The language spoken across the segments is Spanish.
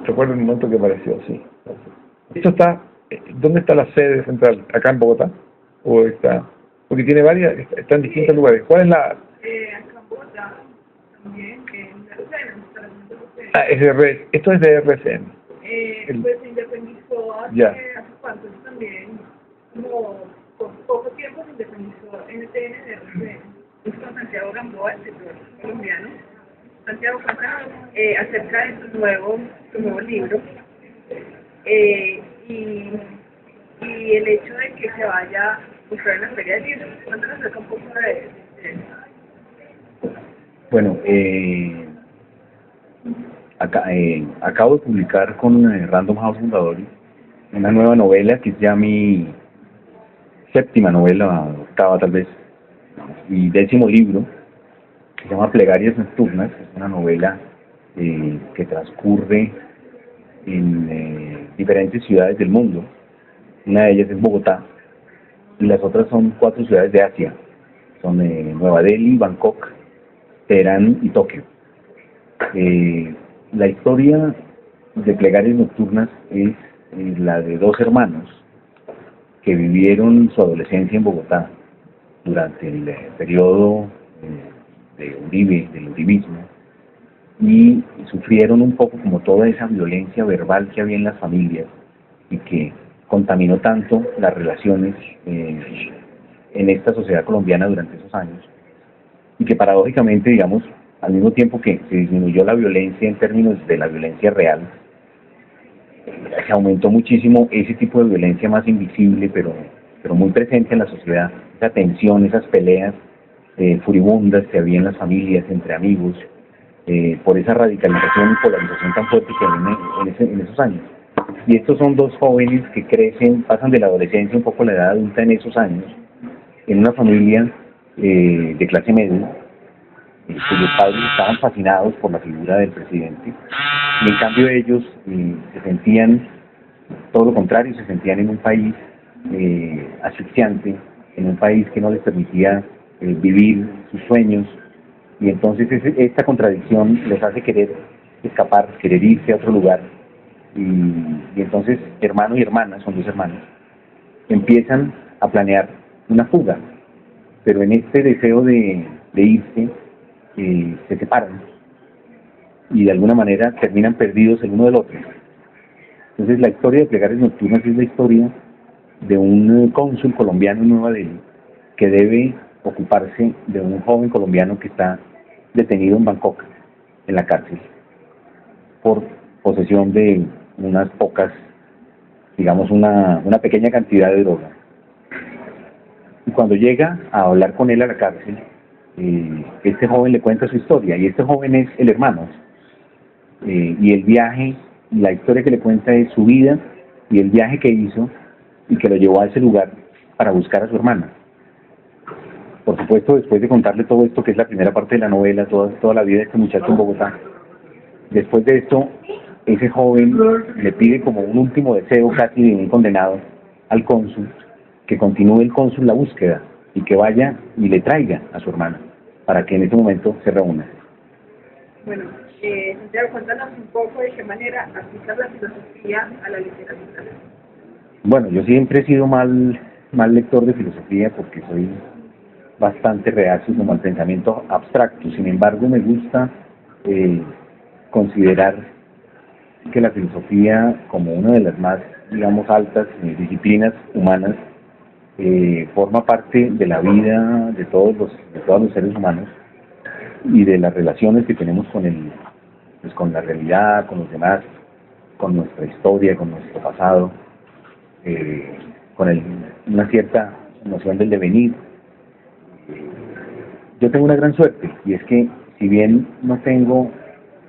recuerdo en un momento que apareció, sí. Esto está, ¿dónde está la sede central? ¿Acá en Bogotá? ¿O está? Porque tiene varias, está en distintos lugares. ¿Cuál es la? Acá en Bogotá, también, en RCN, Ah, es de esto es de RCN. pues se independizó Ya. hace cuánto también, como por poco tiempo se independizó NTN de RCN. Es con Santiago Gamboa, el escritor colombiano. Santiago cuenta acerca de su nuevo libro y el hecho de que se vaya a buscar en la feria del libro. Cuéntanos acerca un poco de eso. Bueno, acabo de publicar con Random House Fundadores una nueva novela que es ya mi séptima novela, octava tal vez, y 10º libro, que se llama Plegarias Nocturnas. Es una novela que transcurre en diferentes ciudades del mundo. Una de ellas es Bogotá y las otras son 4 ciudades de Asia. Son Nueva Delhi, Bangkok, Teherán y Tokio. La historia de Plegarias Nocturnas es la de 2 hermanos que vivieron su adolescencia en Bogotá durante el periodo de Uribe, del uribismo, y sufrieron un poco como toda esa violencia verbal que había en las familias y que contaminó tanto las relaciones en esta sociedad colombiana durante esos años, y que paradójicamente, digamos, al mismo tiempo que se disminuyó la violencia en términos de la violencia real, se aumentó muchísimo ese tipo de violencia más invisible, pero muy presente en la sociedad, esa tensión, esas peleas furibundas que había en las familias, entre amigos, por esa radicalización y polarización tan fuerte que había en esos años. Y estos son 2 jóvenes que crecen, pasan de la adolescencia un poco a la edad adulta en esos años, en una familia de clase media, cuyos padres estaban fascinados por la figura del presidente, y en cambio ellos se sentían todo lo contrario, se sentían en un país asfixiante, en un país que no les permitía vivir sus sueños, y entonces esta contradicción les hace querer escapar, querer irse a otro lugar, y entonces hermano y hermana, son 2 hermanos, empiezan a planear una fuga, pero en este deseo de irse, se separan y de alguna manera terminan perdidos el uno del otro. Entonces la historia de Plegarias Nocturnas es la historia de un cónsul colombiano en Nueva Delhi que debe ocuparse de un joven colombiano que está detenido en Bangkok, en la cárcel, por posesión de unas pocas, digamos una pequeña cantidad de droga. Y cuando llega a hablar con él a la cárcel, este joven le cuenta su historia, y este joven es el hermano, y el viaje, la historia que le cuenta es su vida y el viaje que hizo y que lo llevó a ese lugar para buscar a su hermana. Por supuesto, después de contarle todo esto, que es la primera parte de la novela, toda la vida de este muchacho en Bogotá, después de esto, ese joven le pide como un último deseo, casi de un condenado, al cónsul, que continúe el cónsul la búsqueda y que vaya y le traiga a su hermana, para que en ese momento se reúna. Bueno, Santiago, cuéntanos un poco de qué manera aplicas la filosofía a la literatura. Bueno, yo siempre he sido mal lector de filosofía porque soy bastante reacio como al pensamiento abstracto. Sin embargo, me gusta considerar que la filosofía, como una de las más, digamos, altas disciplinas humanas, forma parte de la vida de todos los seres humanos y de las relaciones que tenemos con la realidad, con los demás, con nuestra historia, con nuestro pasado, con una cierta noción del devenir. Yo tengo una gran suerte, y es que si bien no tengo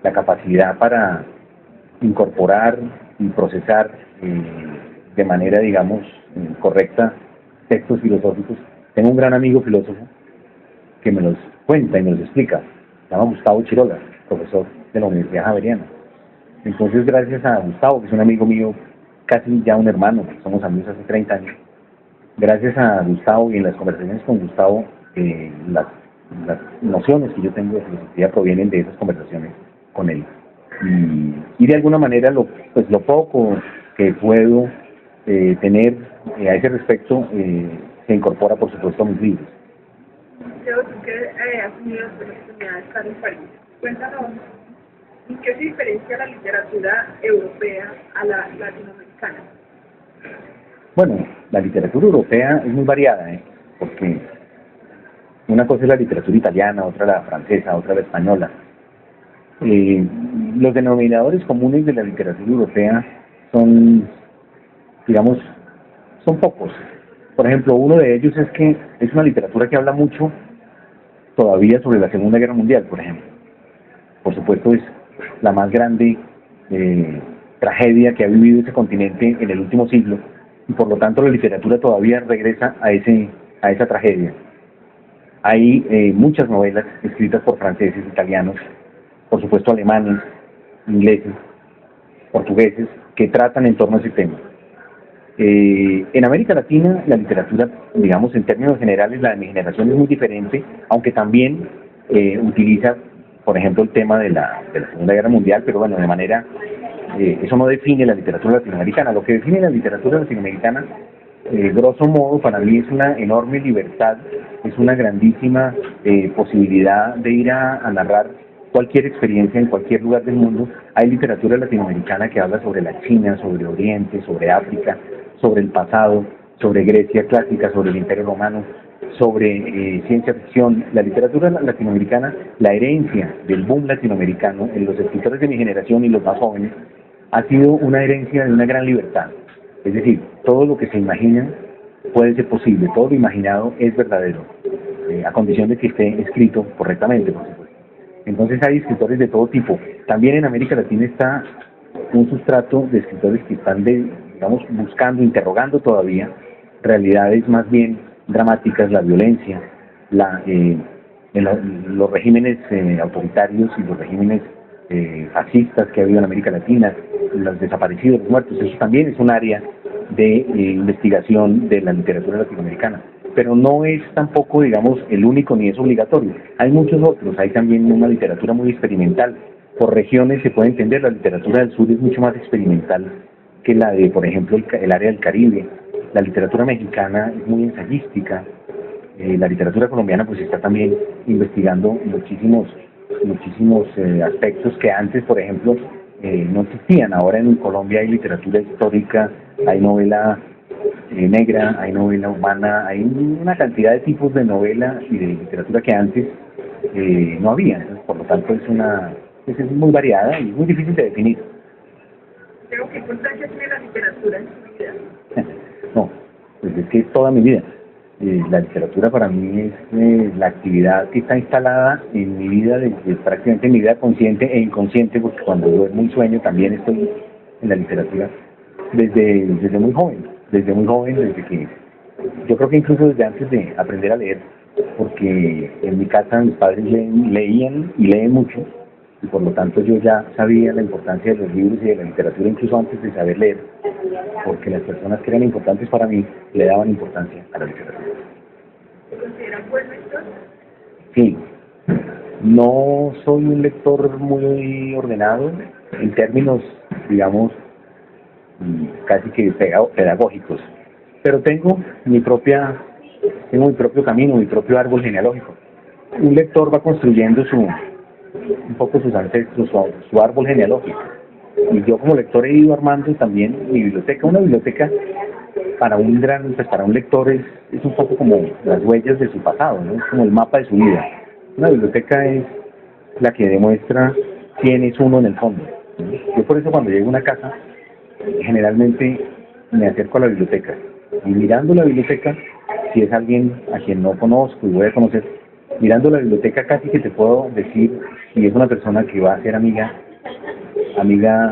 la capacidad para incorporar y procesar de manera, digamos, correcta textos filosóficos, tengo un gran amigo filósofo que me los cuenta y me los explica. Se llama Gustavo Chirola, profesor de la Universidad Javeriana. Entonces, gracias a Gustavo, que es un amigo mío, casi ya un hermano, somos amigos hace 30 años, gracias a Gustavo y en las conversaciones con Gustavo, las nociones que yo tengo de filosofía provienen de esas conversaciones con él. y de alguna manera pues lo poco que puedo tener a ese respecto se incorpora por supuesto a mis libros. Creo que has tenido la oportunidad de estar en París. Cuéntanos, ¿en qué se diferencia la literatura europea a la latinoamericana? Bueno, la literatura europea es muy variada, porque una cosa es la literatura italiana, otra la francesa, otra la española. Los denominadores comunes de la literatura europea son, digamos, son pocos. Por ejemplo, uno de ellos es que es una literatura que habla mucho todavía sobre la Segunda Guerra Mundial, por ejemplo. Por supuesto, es la más grande tragedia que ha vivido ese continente en el último siglo, y por lo tanto la literatura todavía regresa a esa tragedia. Hay muchas novelas escritas por franceses, italianos, por supuesto alemanes, ingleses, portugueses, que tratan en torno a ese tema. En América Latina la literatura, digamos en términos generales, la de mi generación es muy diferente, aunque también utiliza, por ejemplo, el tema de la Segunda Guerra Mundial, pero bueno, de manera, eso no define la literatura latinoamericana. Lo que define la literatura latinoamericana, grosso modo, para mí es una enorme libertad, es una grandísima posibilidad de ir a narrar cualquier experiencia en cualquier lugar del mundo. Hay literatura latinoamericana que habla sobre la China, sobre Oriente, sobre África, sobre el pasado, sobre Grecia clásica, sobre el Imperio Romano, sobre ciencia ficción. La literatura latinoamericana, la herencia del boom latinoamericano en los escritores de mi generación y los más jóvenes, ha sido una herencia de una gran libertad. Es decir, todo lo que se imagina puede ser posible, todo lo imaginado es verdadero, a condición de que esté escrito correctamente, por supuesto. Entonces hay escritores de todo tipo. También en América Latina está un sustrato de escritores que están, digamos, buscando, interrogando todavía realidades más bien dramáticas, la violencia, los regímenes autoritarios y los regímenes fascistas que ha habido en América Latina, los desaparecidos, los muertos. Eso también es un área de investigación de la literatura latinoamericana. Pero no es tampoco, digamos, el único ni es obligatorio. Hay muchos otros, hay también una literatura muy experimental. Por regiones se puede entender, la literatura del sur es mucho más experimental que la de, por ejemplo, el área del Caribe. La literatura mexicana es muy ensayística. La literatura colombiana pues está también investigando muchísimos aspectos que antes, por ejemplo, no existían. Ahora en Colombia hay literatura histórica, hay novela negra, hay novela humana, hay una cantidad de tipos de novela y de literatura que antes no había. Entonces, por lo tanto, es muy variada y muy difícil de definir. ¿Qué importancia tiene la literatura en su vida? No, pues es que es toda mi vida. La literatura para mí es la actividad que está instalada en mi vida, prácticamente en mi vida consciente e inconsciente, porque cuando duermo y sueño también estoy en la literatura desde muy joven, desde que yo creo que incluso desde antes de aprender a leer, porque en mi casa mis padres leían y leen mucho, y por lo tanto yo ya sabía la importancia de los libros y de la literatura incluso antes de saber leer, porque las personas que eran importantes para mí le daban importancia a la literatura. ¿Se consideran buen lector? Sí, no soy un lector muy ordenado en términos, digamos, casi que pedagógicos, pero tengo mi propio camino, mi propio árbol genealógico. Un lector va construyendo un poco sus ancestros, su árbol genealógico. Y yo como lector he ido armando también mi biblioteca. Una biblioteca para un lector es un poco como las huellas de su pasado, ¿no? Es como el mapa de su vida. Una biblioteca es la que demuestra quién es uno en el fondo, ¿no? Yo por eso cuando llego a una casa, generalmente me acerco a la biblioteca. Y mirando la biblioteca, si es alguien a quien no conozco y voy a conocer, mirando la biblioteca casi que te puedo decir si es una persona que va a ser amiga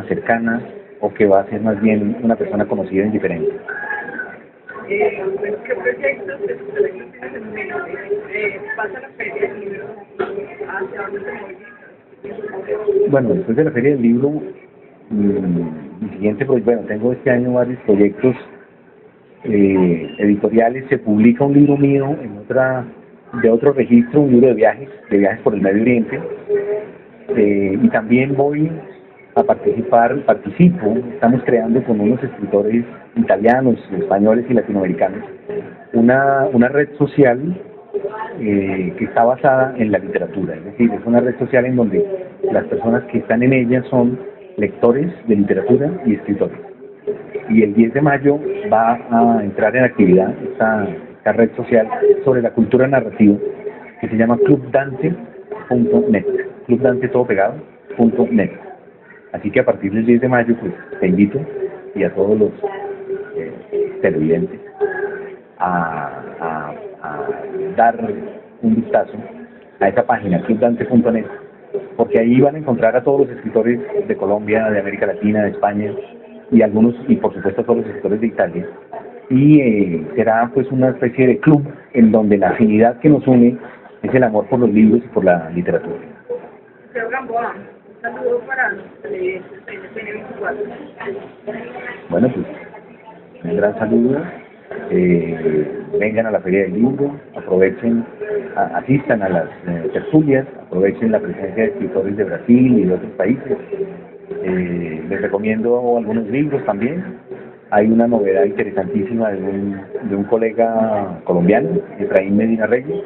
cercana o que va a ser más bien una persona conocida e indiferente. ¿Qué proyectos de sus tienes en mente? ¿Pasa la feria del libro? ¿Hacia dónde se moviliza? Bueno, después de la feria del libro, mi siguiente proyecto, bueno, tengo este año varios proyectos editoriales. Se publica un libro mío de otro registro, un libro de viajes por el Medio Oriente, y también voy a participo, estamos creando con unos escritores italianos, españoles y latinoamericanos una red social que está basada en la literatura, es decir, es una red social en donde las personas que están en ella son lectores de literatura y escritores. Y el 10 de mayo va a entrar en actividad esta red social sobre la cultura narrativa que se llama clubdante.net, clubdante todo pegado, .net. Así que a partir del 10 de mayo, pues te invito y a todos los televidentes a dar un vistazo a esa página, clubdante.net, porque ahí van a encontrar a todos los escritores de Colombia, de América Latina, de España, y por supuesto a todos los escritores de Italia. Y será pues una especie de club en donde la afinidad que nos une es el amor por los libros y por la literatura. Santiago Gamboa, un saludo para los televidentes de NTN 24. Bueno, pues un gran saludo. Vengan a la Feria del Libro, aprovechen, asistan a las tertulias, aprovechen la presencia de escritores de Brasil y de otros países. Les recomiendo algunos libros también. Hay una novedad interesantísima de un colega colombiano, Efraín Medina Reyes,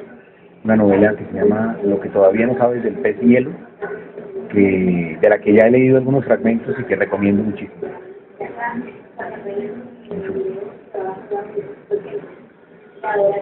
una novela que se llama Lo que todavía no sabes del pez hielo, de la que ya he leído algunos fragmentos y que recomiendo muchísimo. Mucho gusto. Hola,